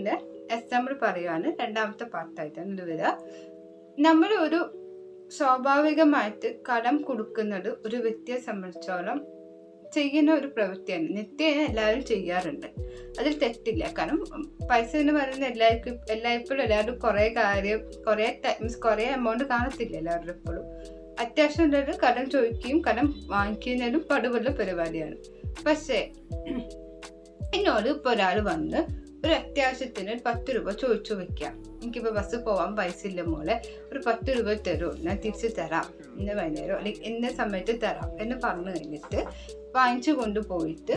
അതിൻ്റെ എക്സാമ്പിൾ പറയുവാണ്. രണ്ടാമത്തെ പാർട്ടായിട്ടാണ് ഇത് വരിക. നമ്മൾ ഒരു സ്വാഭാവികമായിട്ട് കടം കൊടുക്കുന്നത് ഒരു വ്യക്തിയെ സംബന്ധിച്ചോളം ചെയ്യുന്ന ഒരു പ്രവൃത്തിയാണ്. നിത്യേന എല്ലാവരും ചെയ്യാറുണ്ട്, അതിൽ തെറ്റില്ല. കാരണം പൈസ എന്ന് പറയുന്നത് എല്ലായ്പ്പോഴും എല്ലാവരും കുറേ എമൗണ്ട് കാണത്തില്ല എല്ലാവരുടെ എപ്പോഴും. അത്യാവശ്യം ഉള്ളത് കടം ചോദിക്കുകയും കടം വാങ്ങിക്കുന്നതും പടുവുള്ള പരിപാടിയാണ്. പക്ഷേ എന്നോട് ഇപ്പോൾ ഒരാൾ വന്ന് ഒരു അത്യാവശ്യത്തിന് 10 രൂപ ചോദിച്ചു വെക്കാം, എനിക്കിപ്പോൾ ബസ് പോകാൻ പൈസ ഇല്ല മോളെ, ഒരു 10 രൂപ തരുമോ, ഞാൻ തിരിച്ച് തരാം, ഇന്ന് വൈകുന്നേരം അല്ലെങ്കിൽ ഇന്ന സമയത്ത് തരാം എന്ന് പറഞ്ഞു കഴിഞ്ഞിട്ട് വാങ്ങിച്ചു കൊണ്ടുപോയിട്ട്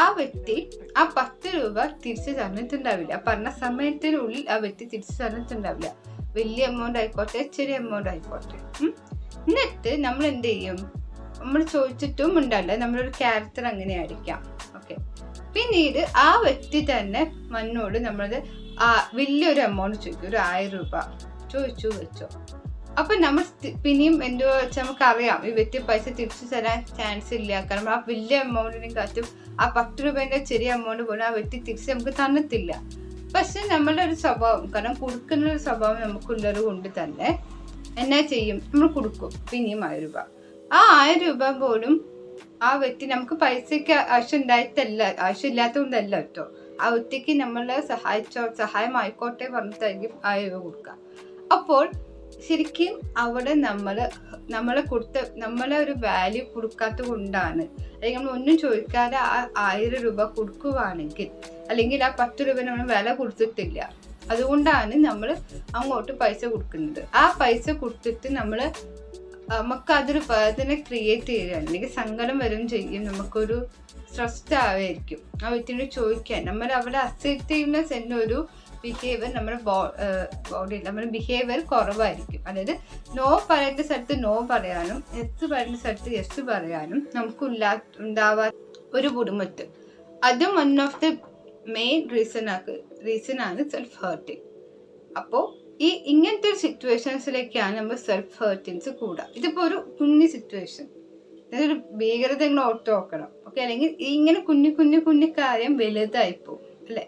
ആ വ്യക്തി ആ 10 രൂപ തിരിച്ച് തന്നിട്ടുണ്ടാവില്ല. പറഞ്ഞ സമയത്തിനുള്ളിൽ ആ വ്യക്തി തിരിച്ച് തന്നിട്ടുണ്ടാവില്ല. വലിയ എമൗണ്ട് ആയിക്കോട്ടെ ചെറിയ എമൗണ്ട് ആയിക്കോട്ടെ. എന്നിട്ട് നമ്മൾ എന്ത് ചെയ്യും? നമ്മൾ ചോദിച്ചിട്ടും ഉണ്ടല്ല, നമ്മളൊരു ക്യാരക്ടർ അങ്ങനെ ആയിരിക്കാം. ഓക്കെ, പിന്നീട് ആ വ്യക്തി തന്നെ മണ്ണോട് നമ്മളത് വലിയൊരു എമൗണ്ട് ചോദിക്കും, ഒരു 1000 രൂപ ചോദിച്ചു വെച്ചോ. അപ്പൊ നമ്മൾ പിന്നെയും എന്തോ വെച്ചാൽ നമുക്കറിയാം ഈ വ്യക്തി പൈസ തിരിച്ചു തരാൻ ചാൻസ് ഇല്ല. കാരണം ആ വലിയ എമൗണ്ടിനെ കാറ്റും ആ 10 രൂപേന്റെ ചെറിയ എമൗണ്ട് പോലും ആ വ്യക്തി തിരിച്ച് നമുക്ക് തന്നിട്ടില്ല. പക്ഷെ നമ്മളുടെ ഒരു സ്വഭാവം, കാരണം കൊടുക്കുന്ന ഒരു സ്വഭാവം നമുക്കുള്ളത് കൊണ്ട് തന്നെ എന്നാ ചെയ്യും? നമ്മൾ കൊടുക്കും പിന്നെയും 1000 രൂപ. ആ 1000 രൂപ പോലും ആ വ്യക്തി നമുക്ക് പൈസയ്ക്ക് ആവശ്യമില്ലാത്തതുകൊണ്ടല്ല കേട്ടോ, ആ വ്യക്തിക്ക് നമ്മളെ സഹായമായിക്കോട്ടെ പറഞ്ഞിട്ടായിരിക്കും 1000 രൂപ കൊടുക്കുക. അപ്പോൾ ശരിക്കും അവിടെ നമ്മളെ ഒരു വാല്യൂ കൊടുക്കാത്തത് കൊണ്ടാണ്. അല്ലെങ്കിൽ നമ്മൾ ഒന്നും ചോദിക്കാതെ ആ 1000 രൂപ കൊടുക്കുവാണെങ്കിൽ, അല്ലെങ്കിൽ ആ 10 രൂപ നമ്മൾ വില കൊടുത്തിട്ടില്ല, അതുകൊണ്ടാണ് നമ്മൾ അങ്ങോട്ട് പൈസ കൊടുക്കുന്നത്. ആ പൈസ കൊടുത്തിട്ട് നമുക്ക് അതൊരു വേദന ക്രിയേറ്റ് ചെയ്യുകയാണ്, അല്ലെങ്കിൽ സങ്കടം വരും ചെയ്യും, നമുക്കൊരു സ്ട്രെസ്ഡ് ആവായിരിക്കും ആ വ്യക്തിയോട് ചോദിക്കാൻ. നമ്മൾ അവിടെ അസെപ്റ്റീവ്നെസ് എന്നൊരു ബിഹേവിയർ നമ്മുടെ ബിഹേവിയർ കുറവായിരിക്കും. അതായത് നോ പറയേണ്ട സ്ഥലത്ത് നോ പറയാനും യെസ് പറയേണ്ട സ്ഥലത്ത് യെസ് പറയാനും നമുക്ക് ഉണ്ടാവാത്ത ഒരു ബുദ്ധിമുട്ട്. അതും വൺ ഓഫ് ദി മെയിൻ റീസണാണ് സെൽഫ് ഹേർട്ടിങ്. അപ്പോൾ ഇങ്ങനത്തെ ഒരു സിറ്റുവേഷൻസിലേക്കാണ് നമ്മൾ സെൽഫ് ഹേർട്ടിങ്സ് കൂടുക. ഇതിപ്പോൾ ഒരു കുഞ്ഞു സിറ്റുവേഷൻ, ഇതൊരു ഭീകരത നിങ്ങൾ ഓർത്ത് നോക്കണം. ഓക്കെ, അല്ലെങ്കിൽ ഇങ്ങനെ കുഞ്ഞു കാര്യം വലുതായിപ്പോവും അല്ലേ?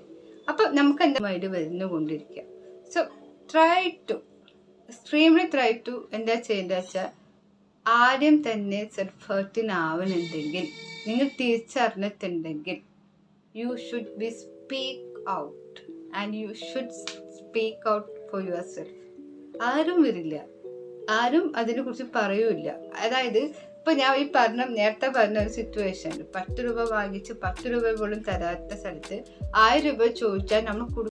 അപ്പൊ നമുക്ക് എന്താ മൈൻഡ് വരുന്നുകൊണ്ടിരിക്കുക. സോ എക്സ്ട്രീംലി ട്രൈ ടു എന്താ ചെയ്യേണ്ടത് വെച്ചാൽ, ആദ്യം തന്നെ സെൽഫ് ഹേർട്ടിങ് ആവണമെന്നുണ്ടെങ്കിൽ, നിങ്ങൾ തിരിച്ചറിഞ്ഞിട്ടുണ്ടെങ്കിൽ, you should be speak out and you should speak out for yourself. ആരും വരില്ല, ആരും അതിനെക്കുറിച്ച് പറയൂല. അതായത് ഇപ്പൊ ഞാൻ നേരത്തെ പറഞ്ഞ ഒരു സിറ്റുവേഷൻ, 10 രൂപ വാങ്ങിച്ച് 10 രൂപ പോലും തരാത്ത സ്ഥലത്ത് 1000 രൂപ ചോദിച്ചാൽ നമ്മൾ